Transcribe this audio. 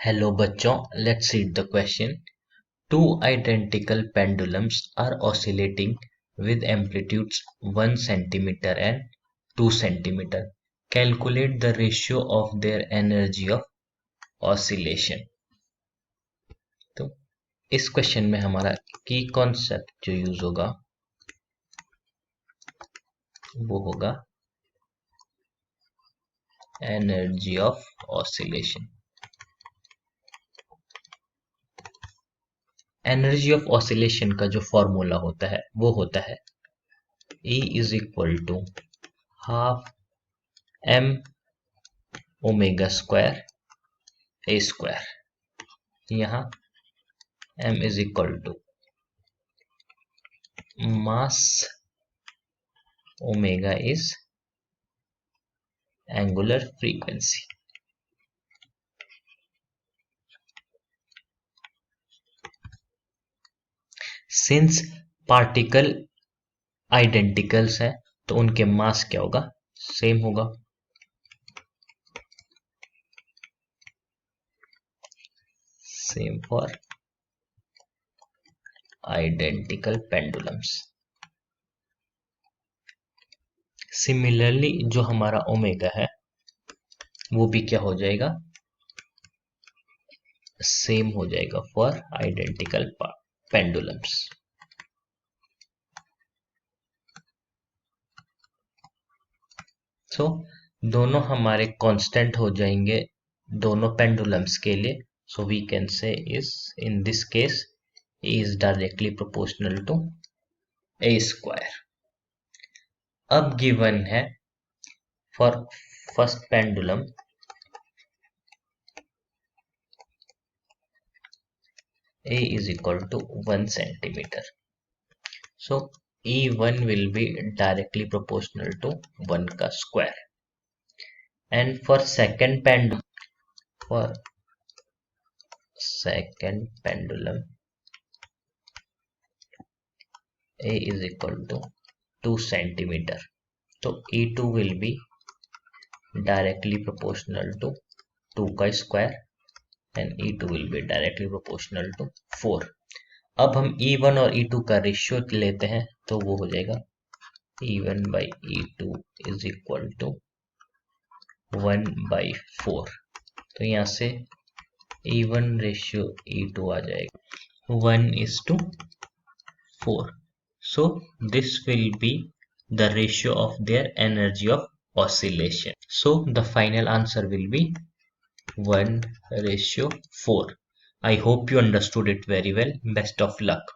Hello बच्चों, let's read the question. Two identical pendulums are oscillating with amplitudes 1 centimeter and 2 centimeter. Calculate the ratio of their energy of oscillation. तो इस question में हमारा की concept जो use होगा वो होगा energy of oscillation. Energy of oscillation का जो फॉर्मूला होता है वो होता है E is equal to half m omega square a square. यहाँ m is equal to mass omega is angular frequency. Since particle identicals है तो उनके मास क्या होगा, सेम होगा. Same for identical pendulums. Similarly जो हमारा ओमेगा है वो भी क्या हो जाएगा, सेम हो जाएगा फॉर आइडेंटिकल पेंडुलम्स. सो दोनों हमारे कांस्टेंट हो जाएंगे दोनों पेंडुलम्स के लिए. So we can say is in this case E is directly proportional to a square. अब गिवन है for first pendulum A is equal to 1 centimeter. So E1 will be directly proportional to 1 का square. And for second pendulum A is equal to 2 centimeter. So E2 will be directly proportional to 2 का square and E2 will be directly proportional to 4. अब हम E1 और E2 का ratio लेते हैं तो वो हो जाएगा E1 by E2 is equal to 1 by 4. तो यहाँ से E1 रेशियो E2 आ जाएगा 1:4. So this will be the ratio of their energy of oscillation. So the final answer will be 1:4. I hope you understood it very well. Best of luck.